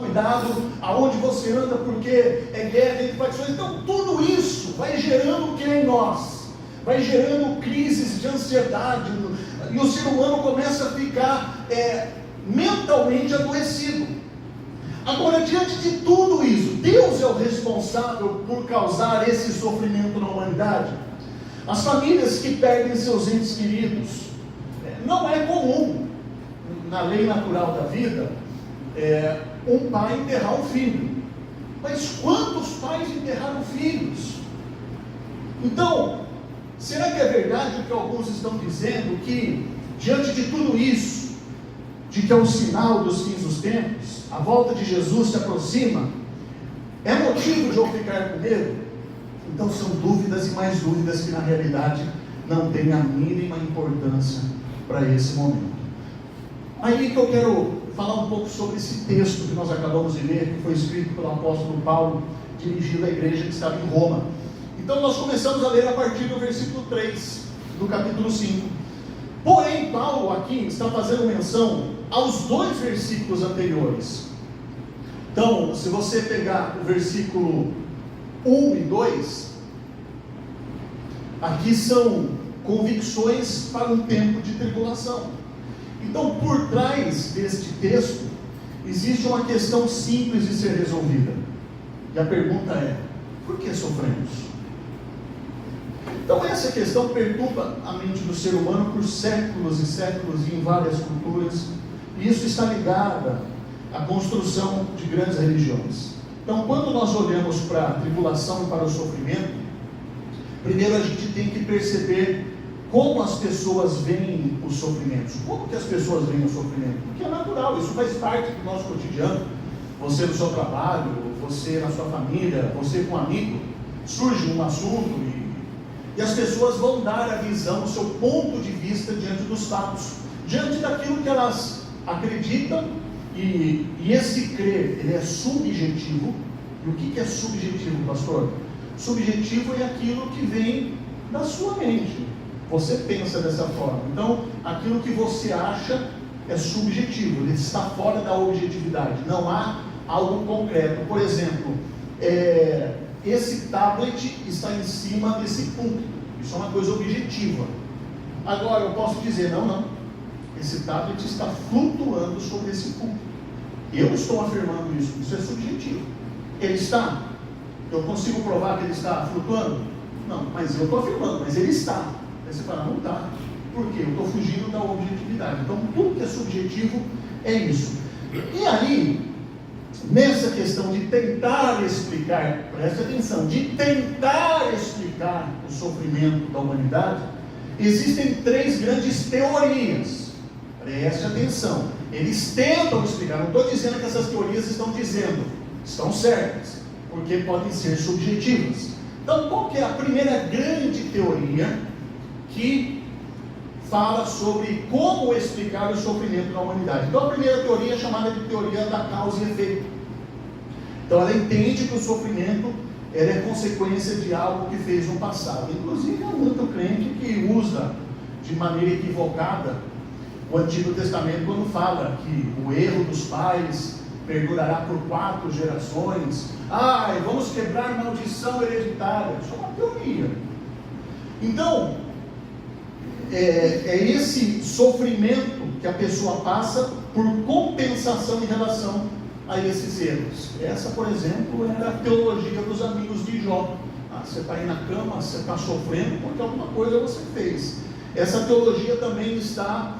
cuidado aonde você anda, porque é guerra entre facções. Então tudo isso vai gerando o que em nós? Vai gerando crises de ansiedade, e o ser humano começa a ficar mentalmente adoecido. Agora, diante de tudo isso, Deus é o responsável por causar esse sofrimento na humanidade? As famílias que perdem seus entes queridos, não é comum, na lei natural da vida, um pai enterrar um filho. Mas quantos pais enterraram filhos? Então, será que é verdade o que alguns estão dizendo, que diante de tudo isso, de que é um sinal dos fins dos tempos, a volta de Jesus se aproxima, é motivo de eu ficar com medo? Então são dúvidas e mais dúvidas que na realidade não têm a mínima importância para esse momento. Aí que eu quero falar um pouco sobre esse texto que nós acabamos de ler, que foi escrito pelo apóstolo Paulo, dirigido à igreja que estava em Roma. Então nós começamos a ler a partir do versículo 3, do capítulo 5. Porém, Paulo aqui está fazendo menção aos 2 versículos anteriores. Então, se você pegar o versículo 1 e 2, aqui são convicções para um tempo de tribulação. Então, por trás deste texto, existe uma questão simples de ser resolvida. E a pergunta é: por que sofremos? Então essa questão perturba a mente do ser humano por séculos e séculos e em várias culturas. E isso está ligado à construção de grandes religiões. Então, quando nós olhamos para a tribulação e para o sofrimento, primeiro a gente tem que perceber como as pessoas veem os sofrimentos. Como que as pessoas veem o sofrimento? Porque é natural, isso faz parte do nosso cotidiano. Você no seu trabalho, você na sua família, você com um amigo, surge um assunto e as pessoas vão dar a visão, o seu ponto de vista diante dos fatos, diante daquilo que elas acreditam, e esse crer, ele é subjetivo. E o que é subjetivo, pastor? Subjetivo é aquilo que vem da sua mente. Você pensa dessa forma. Então, aquilo que você acha é subjetivo, ele está fora da objetividade. Não há algo concreto. Por exemplo, esse tablet está em cima desse púlpito. Isso é uma coisa objetiva. Agora, eu posso dizer, não. Esse tablet está flutuando sobre esse púlpito. Eu estou afirmando isso. Isso é subjetivo. Ele está? Eu consigo provar que ele está flutuando? Não, mas eu estou afirmando, mas ele está. Aí você fala, não está. Por quê? Eu estou fugindo da objetividade. Então, tudo que é subjetivo é isso. E aí, nessa questão de tentar explicar, preste atenção, de tentar explicar o sofrimento da humanidade, existem 3 grandes teorias. Preste atenção. Eles tentam explicar, não estou dizendo que essas teorias estão certas, porque podem ser subjetivas. Então, qual que é a primeira grande teoria que fala sobre como explicar o sofrimento da humanidade? Então, a primeira teoria é chamada de teoria da causa e efeito. Então, ela entende que o sofrimento é consequência de algo que fez no passado. Inclusive, há muito crente que usa de maneira equivocada o Antigo Testamento quando fala que o erro dos pais perdurará por 4 gerações. Vamos quebrar maldição hereditária. Isso é uma teoria. Então, é esse sofrimento que a pessoa passa por compensação em relação a esses erros. Essa, por exemplo, era a teologia dos amigos de Jó. Você está aí na cama, você está sofrendo porque alguma coisa você fez. Essa teologia também está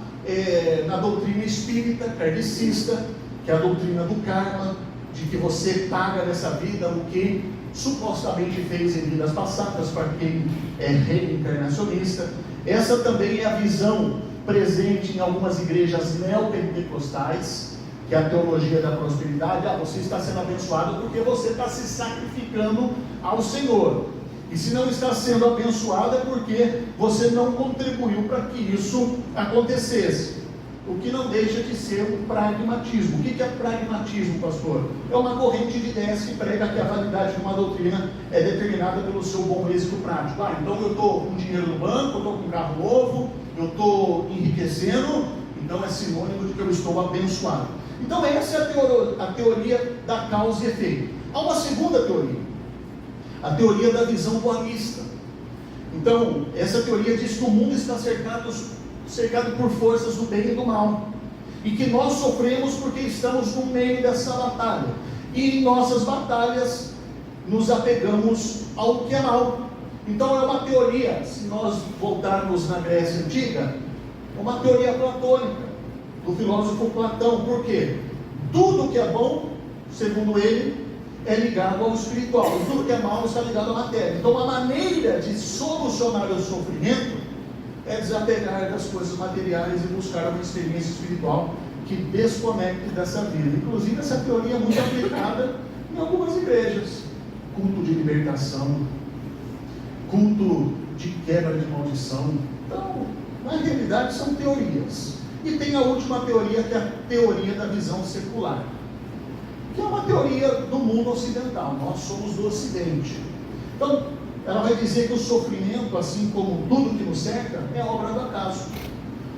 na doutrina espírita, kardecista, que é a doutrina do karma, de que você paga nessa vida o que supostamente fez em vidas passadas, para quem é reencarnacionista. Essa também é a visão presente em algumas igrejas neopentecostais, que é a teologia da prosperidade. Você está sendo abençoado porque você está se sacrificando ao Senhor. E se não está sendo abençoado é porque você não contribuiu para que isso acontecesse. O que não deixa de ser um pragmatismo. O que é pragmatismo, pastor? É uma corrente de ideias que prega que a validade de uma doutrina é determinada pelo seu bom êxito prático. Então eu estou com dinheiro no banco, eu estou com um carro novo, eu estou enriquecendo, então é sinônimo de que eu estou abençoado. Então essa é a teoria da causa e efeito. Há uma segunda teoria, a teoria da visão dualista. Então, essa teoria diz que o mundo está cercado por forças do bem e do mal, e que nós sofremos porque estamos no meio dessa batalha, e em nossas batalhas nos apegamos ao que é mal. Então é uma teoria, se nós voltarmos na Grécia Antiga, é uma teoria platônica, do filósofo Platão. Por quê? Tudo que é bom, segundo ele, é ligado ao espiritual, e tudo que é mal está ligado à matéria. Então a maneira de solucionar o sofrimento é desapegar das coisas materiais e buscar uma experiência espiritual que desconecte dessa vida. Inclusive essa teoria é muito aplicada em algumas igrejas. Culto de libertação, culto de quebra de maldição. Então, na realidade são teorias. E tem a última teoria, que é a teoria da visão secular, que é uma teoria do mundo ocidental. Nós somos do Ocidente. Então, ela vai dizer que o sofrimento, assim como tudo que nos cerca, é obra do acaso.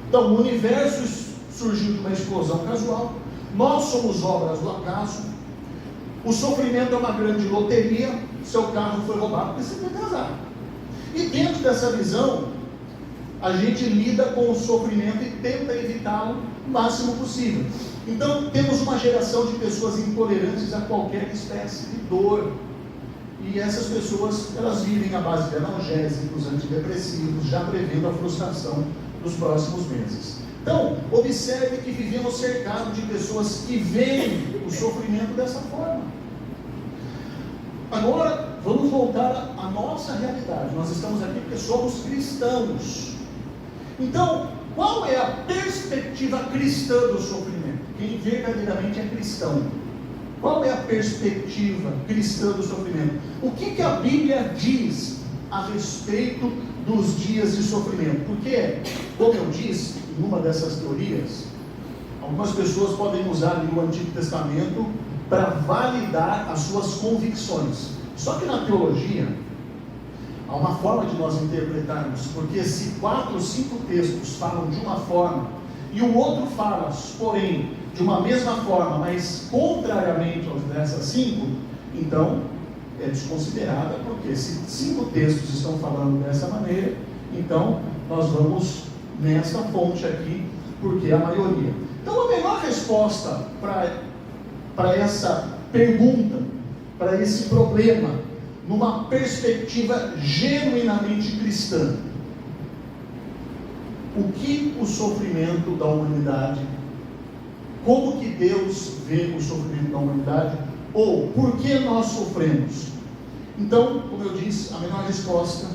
Então, o universo surgiu de uma explosão casual, nós somos obras do acaso, o sofrimento é uma grande loteria, seu carro foi roubado porque você teve azar. E dentro dessa visão, a gente lida com o sofrimento e tenta evitá-lo o máximo possível. Então, temos uma geração de pessoas intolerantes a qualquer espécie de dor. E essas pessoas, elas vivem à base de analgésicos, antidepressivos, já prevendo a frustração dos próximos meses. Então, observe que vivemos cercados de pessoas que veem o sofrimento dessa forma. Agora, vamos voltar à nossa realidade. Nós estamos aqui porque somos cristãos. Então, qual é a perspectiva cristã do sofrimento? Quem verdadeiramente é cristão. Qual é a perspectiva cristã do sofrimento? O que a Bíblia diz a respeito dos dias de sofrimento? Porque, como eu disse, em uma dessas teorias, algumas pessoas podem usar ali o Antigo Testamento para validar as suas convicções. Só que na teologia, há uma forma de nós interpretarmos, porque se 4 ou 5 textos falam de uma forma, e o outro fala, porém, de uma mesma forma, mas contrariamente aos dessas 5, então é desconsiderada, porque se 5 textos estão falando dessa maneira, então nós vamos nessa fonte aqui, porque é a maioria. Então a melhor resposta para essa pergunta, para esse problema, numa perspectiva genuinamente cristã, o que o sofrimento da humanidade, como que Deus vê o sofrimento da humanidade, ou por que nós sofremos? Então, como eu disse, a melhor resposta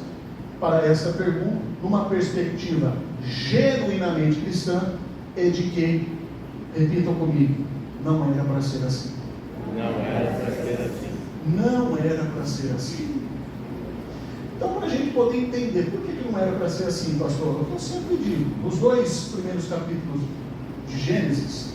para essa pergunta, numa perspectiva genuinamente cristã, é de que, repitam comigo, não era para ser assim. Não era para ser assim. Não era para ser assim. Então, para a gente poder entender por que não era para ser assim, pastor, eu sempre digo, nos 2 primeiros capítulos de Gênesis,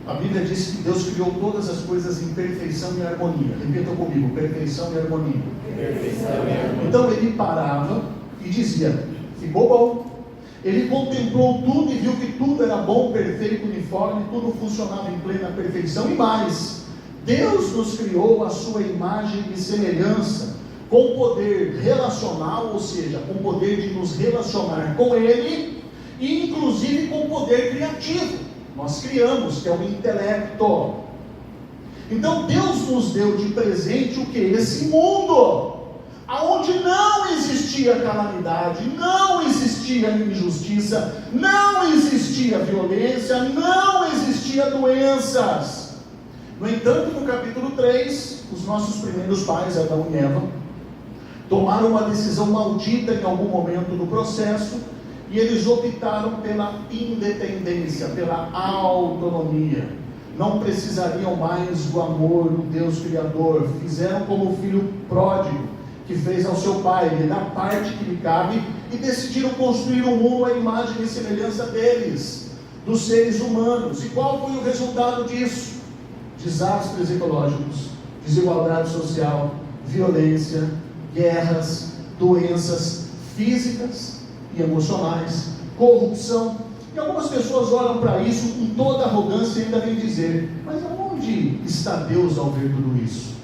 a Bíblia diz que Deus criou todas as coisas em perfeição e harmonia. Repitam comigo, perfeição e harmonia. Perfeição e harmonia. Então ele parava e dizia, ficou bom. Ele contemplou tudo e viu que tudo era bom, perfeito, uniforme, tudo funcionava em plena perfeição. E mais, Deus nos criou à sua imagem e semelhança, com poder relacional, ou seja, com poder de nos relacionar com Ele, e inclusive com poder criativo. Nós criamos, que é o intelecto. Então Deus nos deu de presente o que? Esse mundo, aonde não existia calamidade, não existia injustiça, não existia violência, não existia doenças. No entanto, no capítulo 3, os nossos primeiros pais, Adão e Eva, tomaram uma decisão maldita em algum momento do processo, e eles optaram pela independência, pela autonomia. Não precisariam mais do amor do Deus Criador. Fizeram como o filho pródigo, que fez ao seu pai, lhe dá parte que lhe cabe, e decidiram construir um mundo à imagem e semelhança deles, dos seres humanos. E qual foi o resultado disso? Desastres ecológicos, desigualdade social, violência, guerras, doenças físicas e emocionais, corrupção, E algumas pessoas olham para isso com toda arrogância e ainda vêm dizer: mas aonde está Deus ao ver tudo isso?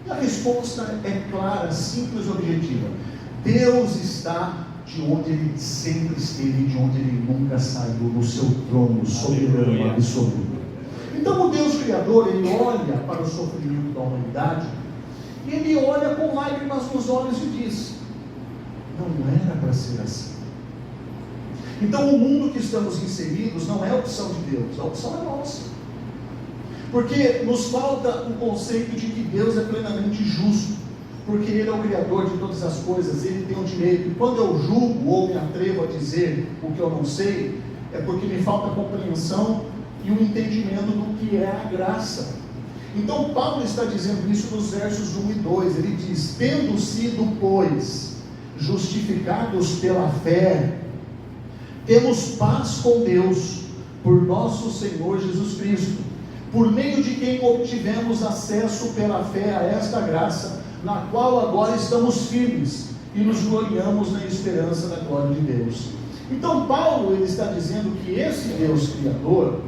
E a resposta é clara, simples e objetiva: Deus está de onde Ele sempre esteve, de onde Ele nunca saiu, no seu trono soberano, absoluto. Então o Deus Criador, Ele olha para o sofrimento da humanidade, e Ele olha com lágrimas nos olhos e diz: não era para ser assim. Então o mundo que estamos inseridos não é a opção de Deus, a opção é nossa. Porque nos falta o conceito de que Deus é plenamente justo, porque Ele é o Criador de todas as coisas, Ele tem o direito. E quando eu julgo ou me atrevo a dizer o que eu não sei, é porque me falta compreensão e o entendimento do que é a graça. Então Paulo está dizendo isso nos versos 1 e 2, ele diz: tendo sido, pois, justificados pela fé, temos paz com Deus, por nosso Senhor Jesus Cristo, por meio de quem obtivemos acesso pela fé a esta graça, na qual agora estamos firmes, e nos gloriamos na esperança da glória de Deus. Então Paulo, ele está dizendo que esse Deus Criador,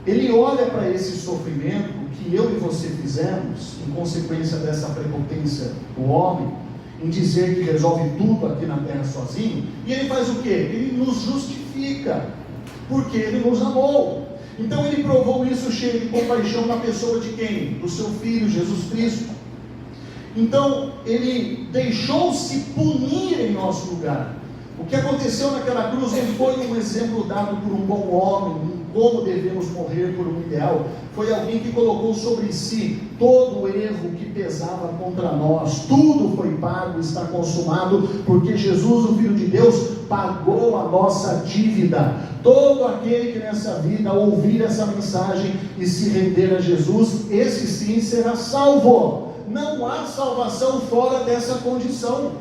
Ele olha para esse sofrimento que eu e você fizemos, em consequência dessa prepotência do homem, em dizer que resolve tudo aqui na terra sozinho, e Ele faz o quê? Ele nos justifica, porque Ele nos amou. Então Ele provou isso cheio de compaixão na pessoa de quem? Do seu Filho, Jesus Cristo. Então Ele deixou-se punir em nosso lugar. O que aconteceu naquela cruz não foi um exemplo dado por um bom homem, como devemos morrer por um ideal. Foi alguém que colocou sobre si todo o erro que pesava contra nós. Tudo foi pago, está consumado, porque Jesus, o Filho de Deus, pagou a nossa dívida. Todo aquele que nessa vida ouvir essa mensagem e se render a Jesus, esse sim será salvo. Não há salvação fora dessa condição.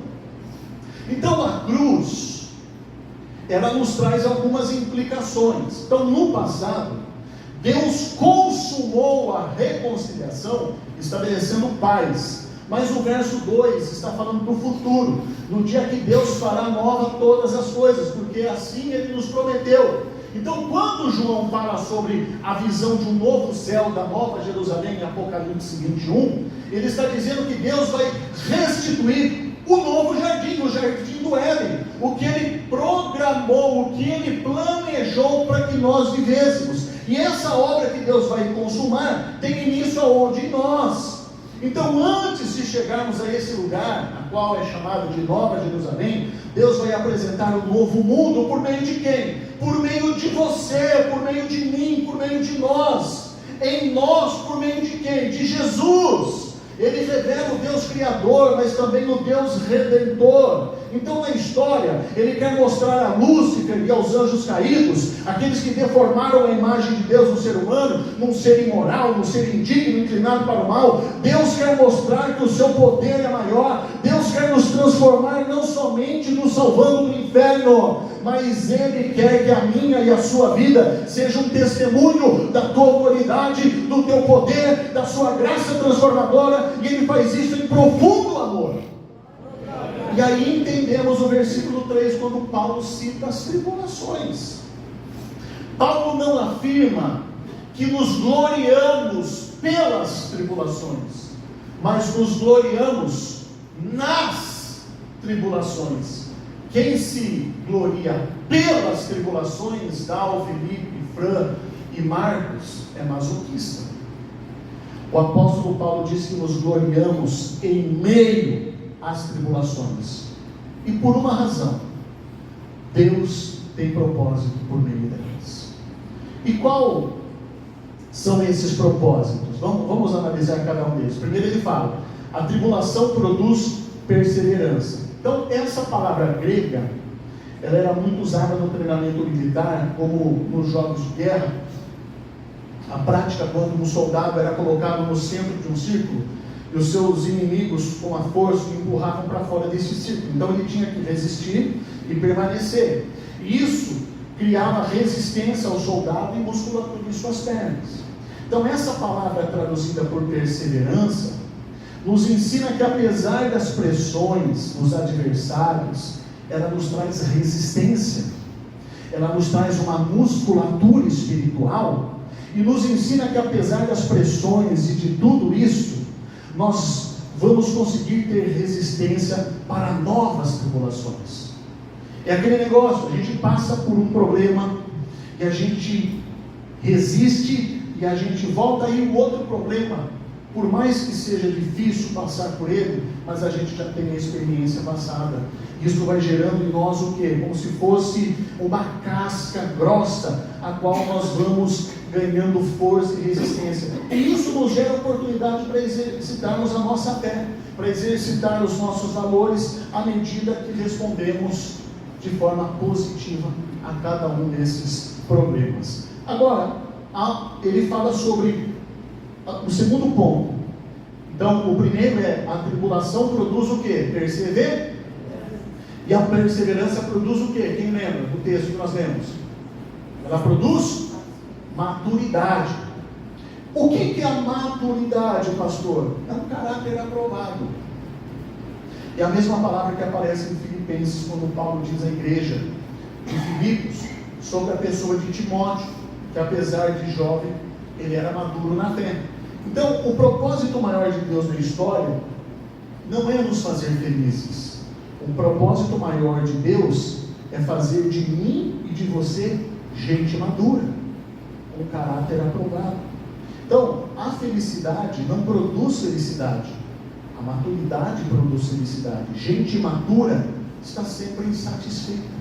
Então a cruz, ela nos traz algumas implicações. Então no passado, Deus consumou a reconciliação, estabelecendo paz. Mas o verso 2 está falando do futuro, no dia que Deus fará nova todas as coisas, porque assim Ele nos prometeu. Então quando João fala sobre a visão de um novo céu, da nova Jerusalém, em Apocalipse 21, ele está dizendo que Deus vai restituir o novo jardim, o jardim do Éden, o que Ele programou, o que Ele planejou para que nós vivêssemos. E essa obra que Deus vai consumar tem início aonde? Em nós. Então antes de chegarmos a esse lugar, a qual é chamado de Nova Jerusalém, Deus vai apresentar um novo mundo por meio de quem? Por meio de você, por meio de mim, por meio de nós. Em nós, por meio de quem? De Jesus. Ele revela o Deus Criador, mas também o Deus Redentor. Então na história, Ele quer mostrar a Lúcifer e aos anjos caídos, aqueles que deformaram a imagem de Deus no ser humano, num ser imoral, num ser indigno, inclinado para o mal. Deus quer mostrar que o seu poder é maior. Deus quer nos transformar, não somente nos salvando do inferno, mas Ele quer que a minha e a sua vida seja um testemunho da tua autoridade, do teu poder, da sua graça transformadora, e Ele faz isso em profundo amor. E aí entendemos o versículo 3, quando Paulo cita as tribulações. Paulo não afirma que nos gloriamos pelas tribulações, mas nos gloriamos nas tribulações. Quem se gloria pelas tribulações, Dal, Felipe, Fran e Marcos, é masoquista. O apóstolo Paulo diz que nos gloriamos em meio às tribulações, e por uma razão: Deus tem propósito por meio delas. E qual são esses propósitos? Vamos analisar cada um deles. Primeiro ele fala: a tribulação produz perseverança. Então essa palavra grega, ela era muito usada no treinamento militar, como nos jogos de guerra. A prática, quando um soldado era colocado no centro de um círculo, e os seus inimigos, com a força, o empurravam para fora desse círculo. Então ele tinha que resistir e permanecer. Isso criava resistência ao soldado e musculatura em suas pernas. Então essa palavra traduzida por perseverança nos ensina que, apesar das pressões, dos adversários, ela nos traz resistência. ela nos traz uma musculatura espiritual e nos ensina que apesar das pressões e de tudo isso, nós vamos conseguir ter resistência para novas tribulações. É aquele negócio, a gente passa por um problema e a gente resiste e a gente volta aí o outro problema, por mais que seja difícil passar por ele, mas a gente já tem a experiência passada. Isso vai gerando em nós o quê? Como se fosse uma casca grossa, a qual nós vamos ganhando força e resistência. E isso nos gera oportunidade para exercitarmos a nossa fé, para exercitar os nossos valores, à medida que respondemos de forma positiva a cada um desses problemas. Agora, ele fala sobre o segundo ponto. Então, o primeiro é: a tribulação produz o quê? Perseverança. E a perseverança produz o quê? Quem lembra do texto que nós lemos? Ela produz maturidade. O que é a maturidade, pastor? É um caráter aprovado. É a mesma palavra que aparece em Filipenses, quando Paulo diz à igreja de Filipos sobre a pessoa de Timóteo, que apesar de jovem, ele era maduro na fé. Então, o propósito maior de Deus na história não é nos fazer felizes. O propósito maior de Deus é fazer de mim e de você gente madura, com caráter aprovado. Então, a felicidade não produz felicidade, a maturidade produz felicidade. Gente madura está sempre insatisfeita.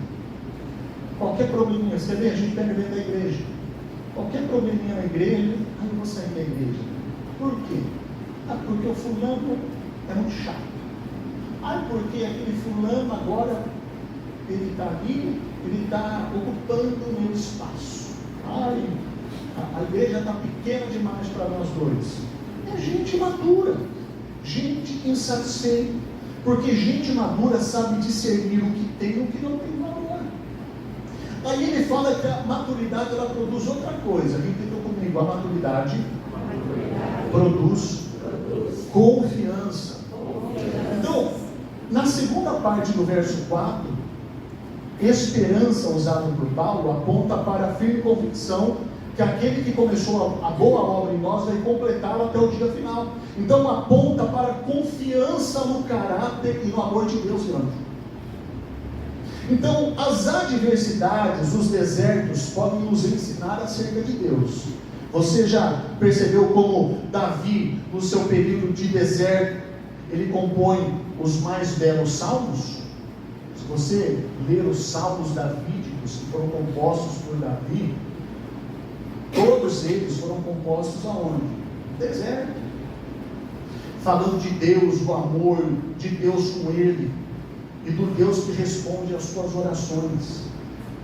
Qualquer probleminha, você vê, a gente pega dentro da igreja, qualquer probleminha na igreja, eu vou sair da igreja. Por quê? Porque o fulano é muito chato. Porque aquele fulano agora, ele está ali, ele está ocupando o meu espaço. A igreja está pequena demais para nós dois. É gente madura, gente insatisfeita, porque gente madura sabe discernir o que tem e o que não tem valor. Aí ele fala que a maturidade, ela produz outra coisa. Repita comigo: a maturidade produz confiança. Então, na segunda parte do verso 4, esperança, usado por Paulo, aponta para a firme convicção que aquele que começou a boa obra em nós vai completá-la até o dia final. Então aponta para a confiança no caráter e no amor de Deus, irmão. Então, as adversidades, os desertos podem nos ensinar acerca de Deus. Você já percebeu como Davi, no seu período de deserto, ele compõe os mais belos salmos? Se você ler os salmos davídicos que foram compostos por Davi, todos eles foram compostos aonde? No deserto. Falando de Deus, do amor de Deus com ele, e do Deus que responde às suas orações,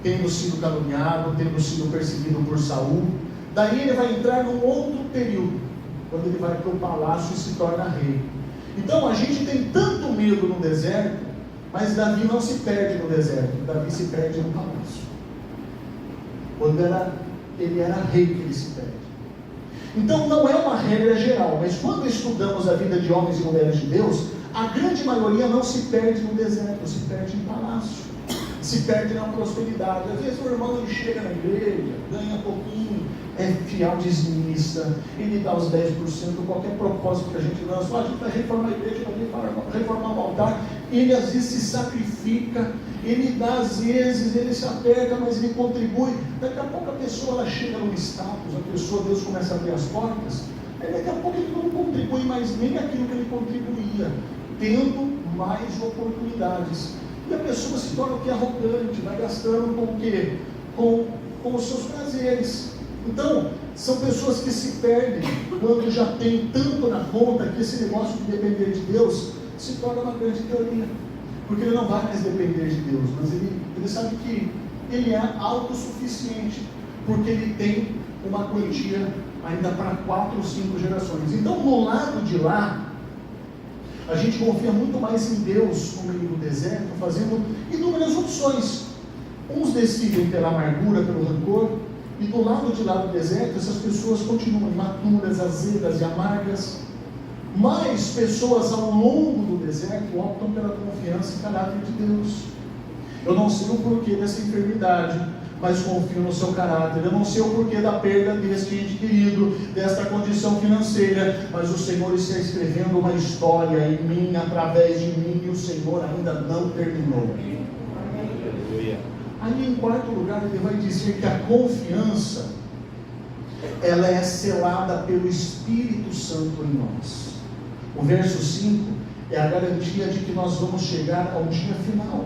tendo sido caluniado, tendo sido perseguido por Saul. Daí ele vai entrar num outro período, quando ele vai para o palácio e se torna rei. Então a gente tem tanto medo no deserto, mas Davi não se perde no deserto, Davi se perde no palácio. Quando ele era rei, que ele se perde. Então não é uma regra geral, mas quando estudamos a vida de homens e mulheres de Deus, a grande maioria não se perde no deserto, se perde em palácio, se perde na prosperidade. Às vezes o irmão ele chega na igreja, ganha pouquinho, é fiel dizimista, ele dá os 10%, qualquer propósito que a gente lança, a gente vai reformar a igreja, vai reformar o altar, ele às vezes se sacrifica, ele dá às vezes, ele se aperta, mas ele contribui. Daqui a pouco a pessoa ela chega no status, a pessoa, Deus começa a abrir as portas, aí daqui a pouco ele não contribui mais nem aquilo que ele contribuía, tendo mais oportunidades. E a pessoa se torna o que? Arrogante, vai gastando com o quê? Com os seus prazeres. Então, são pessoas que se perdem quando já tem tanto na conta que esse negócio de depender de Deus se torna uma grande teoria. Porque ele não vai mais depender de Deus, mas ele sabe que ele é autossuficiente, porque ele tem uma quantia ainda para 4 ou 5 gerações. Então, no lado de lá, a gente confia muito mais em Deus no meio do deserto, fazendo inúmeras opções. Uns decidem pela amargura, pelo rancor, e do lado de lá do deserto, essas pessoas continuam imaturas, azedas e amargas. Mais pessoas ao longo do deserto optam pela confiança e caráter de Deus. Eu não sei o porquê dessa enfermidade, mas confio no seu caráter. Eu não sei o porquê da perda deste ente querido, desta condição financeira, mas o Senhor está escrevendo uma história em mim, através de mim, e o Senhor ainda não terminou. Aleluia. Aí, em quarto lugar, ele vai dizer que a confiança, ela é selada pelo Espírito Santo em nós. O verso 5 é a garantia de que nós vamos chegar ao dia final.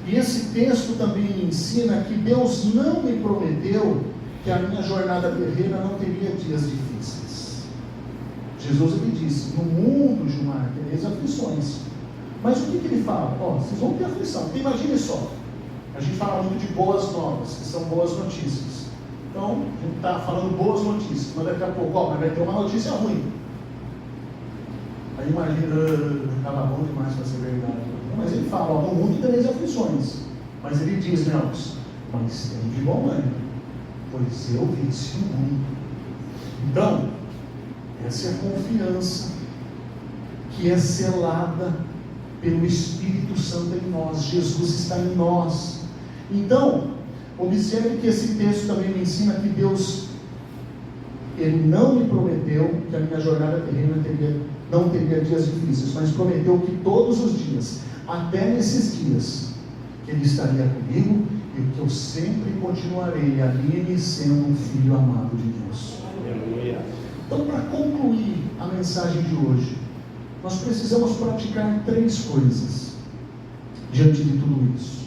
E esse texto também me ensina que Deus não me prometeu que a minha jornada terrena não teria dias difíceis. Jesus ele disse: no mundo, Gilmar, tereis aflições. Mas o que ele fala? Vocês vão ter aflição. Porque imagine só, a gente fala muito de boas novas, que são boas notícias. Então, a gente está falando boas notícias, mas daqui a pouco, mas vai ter uma notícia ruim. Aí imagina, estava bom demais para ser verdade. Mas ele fala, no mundo tereis aflições. Mas ele diz, Nelson, mas tem de bom ânimo, pois eu venci o mundo. Então, essa é a confiança que é selada pelo Espírito Santo em nós. Jesus está em nós. Então, observe que esse texto também me ensina que Deus, Ele não me prometeu que a minha jornada terrena não teria dias difíceis, mas prometeu que todos os dias, até nesses dias, que Ele estaria comigo e que eu sempre continuarei ali sendo um filho amado de Deus. Aleluia. Então, para concluir a mensagem de hoje, nós precisamos praticar 3 coisas diante de tudo isso.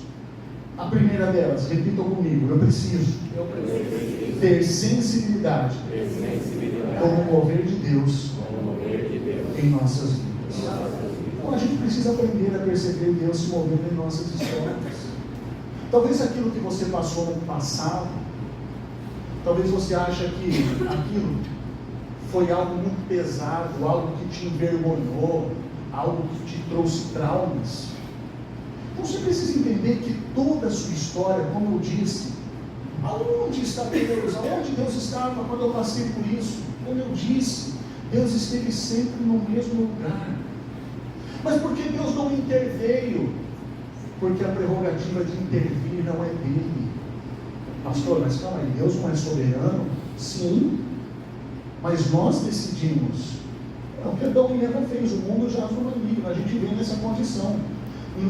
A primeira delas, repitam comigo, eu preciso ter sensibilidade com o mover de Deus em nossas vidas. Então a gente precisa aprender a perceber Deus se movendo em nossas histórias. Talvez aquilo que você passou no passado, talvez você ache que aquilo foi algo muito pesado, algo que te envergonhou, algo que te trouxe traumas. Então você precisa entender que toda a sua história, como eu disse, aonde está Deus? Aonde Deus estava quando eu passei por isso? Como eu disse, Deus esteve sempre no mesmo lugar. Mas por que Deus não interveio? Porque a prerrogativa de intervir não é dele. Pastor, mas calma aí, Deus não é soberano? Sim, mas nós decidimos. É o que Adão e Eva fez, o mundo já foi maligno, a gente vem nessa condição.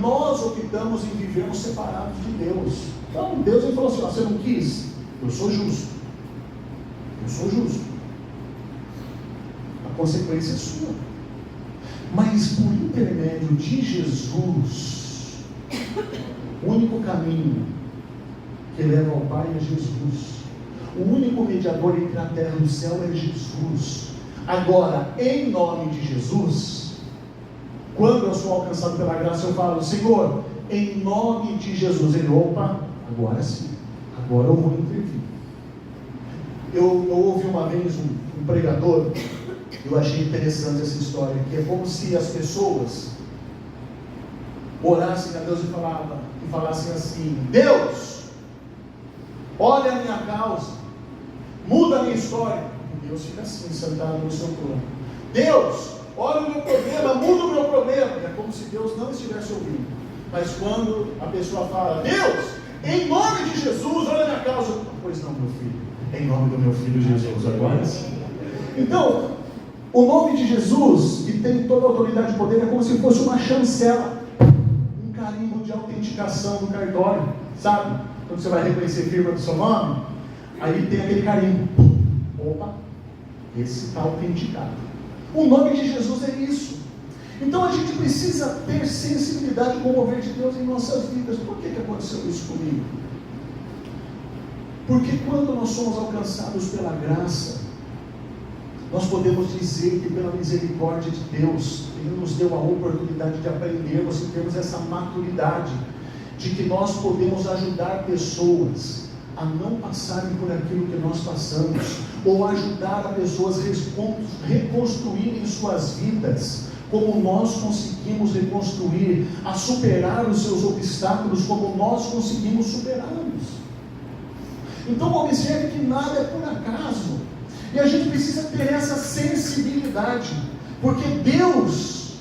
Nós optamos em vivermos separados de Deus. Então Deus ele falou assim, você não quis? Eu sou justo. Eu sou justo. A consequência é sua. Mas por intermédio de Jesus, o único caminho que leva ao Pai é Jesus. O único mediador entre a terra e o céu é Jesus. Agora, em nome de Jesus, quando eu sou alcançado pela graça, eu falo, Senhor, em nome de Jesus. Ele, opa, agora sim, agora eu vou intervir. Eu ouvi uma vez um pregador, eu achei interessante essa história, que é como se as pessoas orassem a Deus e falassem assim, Deus, olha a minha causa, muda a minha história. E Deus fica assim, sentado no seu trono. Deus, olha o meu problema, muda o meu problema. É como se Deus não estivesse ouvindo. Mas quando a pessoa fala, Deus, em nome de Jesus, olha a minha causa. Pois não, meu filho, em nome do meu filho Jesus, agora sim. Então, o nome de Jesus, que tem toda a autoridade e poder, é como se fosse uma chancela, um carimbo de autenticação do cartório, sabe? Quando você vai reconhecer a firma do seu nome, aí tem aquele carimbo. Opa, esse está autenticado. O nome de Jesus é isso. Então a gente precisa ter sensibilidade com o mover de Deus em nossas vidas. Por que aconteceu isso comigo? Porque quando nós somos alcançados pela graça, nós podemos dizer que pela misericórdia de Deus, Ele nos deu a oportunidade de aprendermos e termos essa maturidade, de que nós podemos ajudar pessoas a não passarem por aquilo que nós passamos, ou ajudar a pessoas a reconstruírem suas vidas, como nós conseguimos reconstruir, a superar os seus obstáculos, como nós conseguimos superá-los. Então observe que nada é por acaso, e a gente precisa ter essa sensibilidade, porque Deus,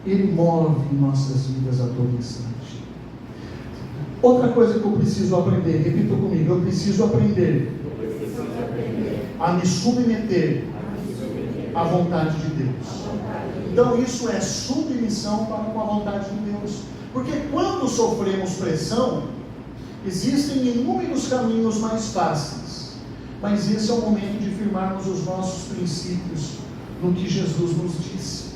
Ele move em nossas vidas a todo instante. Outra coisa que eu preciso aprender, repita comigo, eu preciso aprender a me submeter à vontade de Deus. Então isso é submissão para com a vontade de Deus. Porque quando sofremos pressão, existem inúmeros caminhos mais fáceis. Mas esse é o momento de firmarmos os nossos princípios no que Jesus nos disse.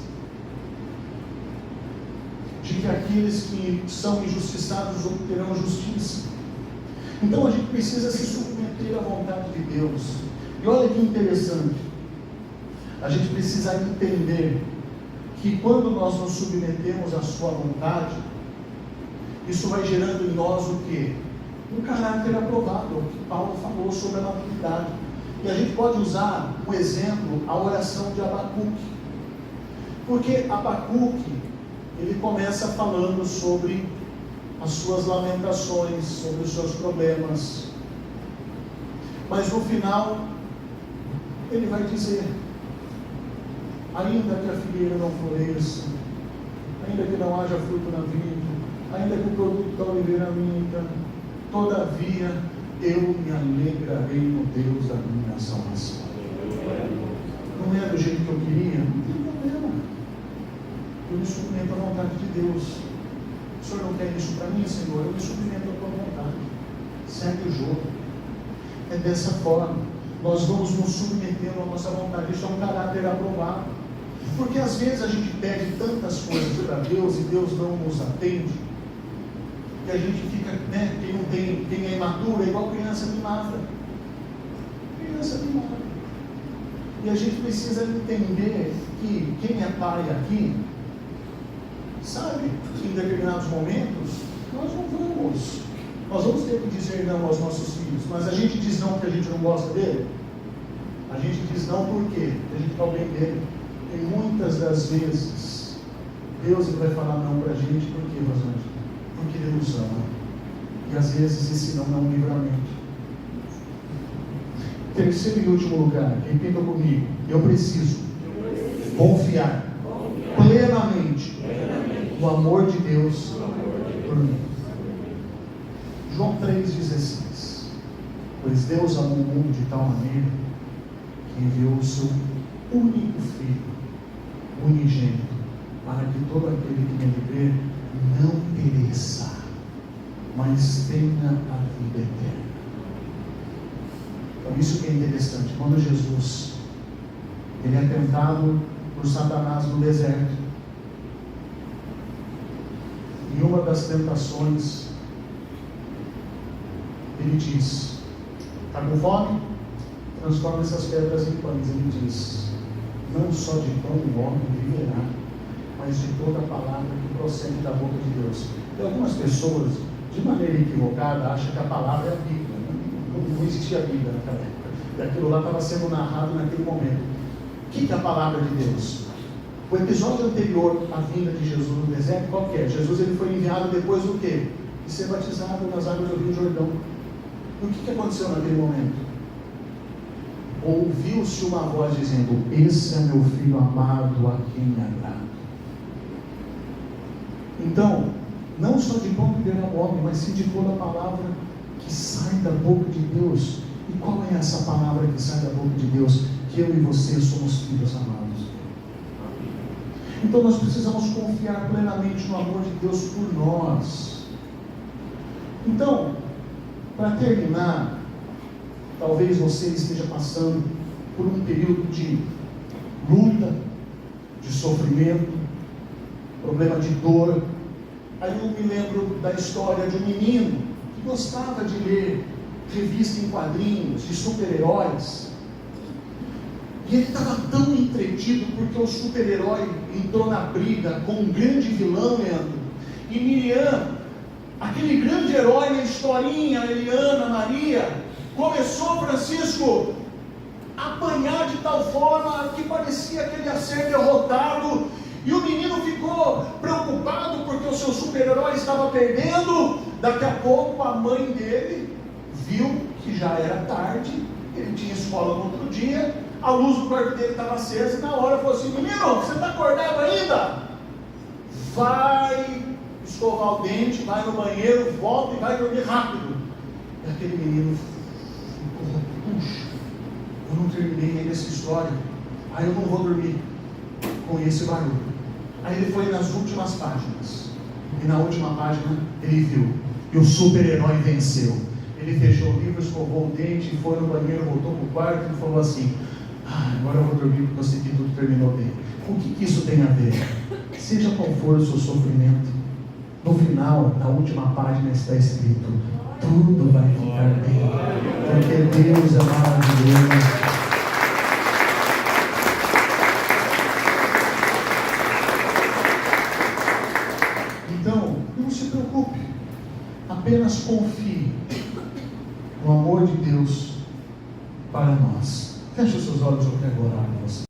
De que aqueles que são injustiçados obterão justiça. Então a gente precisa se submeter à vontade de Deus. E olha que interessante. A gente precisa entender que quando nós nos submetemos à sua vontade, isso vai gerando em nós o quê? Um caráter aprovado, o que Paulo falou sobre a maturidade. E a gente pode usar um exemplo, a oração de Abacuque. Porque Abacuque, ele começa falando sobre as suas lamentações, sobre os seus problemas. Mas no final, ele vai dizer: ainda que a figueira não floresça, ainda que não haja fruto na vinha, ainda que o produto da oliveira minta, todavia eu me alegrarei no Deus da minha salvação. Não é do jeito que eu queria? Não tem problema. Eu me submeto à vontade de Deus. O Senhor não quer isso para mim, Senhor? Eu me submeto à tua vontade. Segue o jogo. É dessa forma. Nós vamos nos submetendo à nossa vontade. Isso é um caráter aprovado. Porque às vezes a gente pede tantas coisas para Deus e Deus não nos atende, que a gente fica, né? Quem é imaturo é igual criança mimada. Criança mimada. E a gente precisa entender que quem é pai aqui sabe que em determinados momentos nós vamos ter que dizer não aos nossos filhos, mas a gente diz não porque a gente não gosta dele. A gente diz não porque a gente quer o bem dele. E muitas das vezes Deus vai falar não para a gente. Por quê, Rosângela? Porque Ele nos ama. E às vezes esse não é um livramento. Terceiro e último lugar, repita comigo: eu preciso confiar plenamente no amor de Deus por mim. João 3,16. Pois Deus amou o mundo de tal maneira que enviou o seu único Filho, unigênito, para que todo aquele que nele crê não pereça, mas tenha a vida eterna. Então isso que é interessante. Quando Jesus ele é tentado por Satanás no deserto, em uma das tentações ele diz: está com fome? Transforma essas pedras em pães. Ele diz: não só de pão o homem viverá, mas de toda a palavra que procede da boca de Deus. E algumas pessoas, de maneira equivocada, acham que a palavra é a Bíblia. Não existia a Bíblia naquela época. E aquilo lá estava sendo narrado naquele momento. O que é a palavra de Deus? O episódio anterior à vinda de Jesus no deserto, qual que é? Jesus ele foi enviado depois do quê? De ser batizado nas águas do Rio Jordão. E o que aconteceu naquele momento? Ouviu-se uma voz dizendo: esse é meu filho amado, a quem me agrado. Então, não só de pão viverá o homem, mas sim de toda a palavra que sai da boca de Deus. E qual é essa palavra que sai da boca de Deus? Que eu e você somos filhos amados. Então nós precisamos confiar plenamente no amor de Deus por nós. Então, para terminar, talvez você esteja passando por um período de luta, de sofrimento, problema de dor. Aí eu me lembro da história de um menino que gostava de ler revista em quadrinhos, de super-heróis. E ele estava tão entretido porque o super-herói entrou na briga com um grande vilão, Leandro. E Miriam, aquele grande herói na historinha, Eliana, Maria, começou, Francisco, a apanhar de tal forma que parecia que ele ia ser derrotado. E o menino ficou preocupado porque o seu super-herói estava perdendo. Daqui a pouco a mãe dele viu que já era tarde, ele tinha escola no outro dia, a luz do quarto dele estava acesa, e na hora falou assim: menino, você está acordado ainda? Vai escovar o dente, vai no banheiro, volta e vai dormir rápido. E aquele menino ficou, puxa, eu não terminei ainda essa história, aí eu não vou dormir com esse barulho. Aí ele foi nas últimas páginas, e na última página ele viu, e o super-herói venceu. Ele fechou o livro, escovou o dente, foi no banheiro, voltou para o quarto e falou assim: agora eu vou dormir porque eu sei que tudo terminou bem. O que isso tem a ver? Seja qual for o seu sofrimento, no final, na última página está escrito: tudo vai ficar bem, porque Deus é maravilhoso. Então, não se preocupe, apenas confie no amor de Deus para nós. Feche os seus olhos, eu quero orar por você.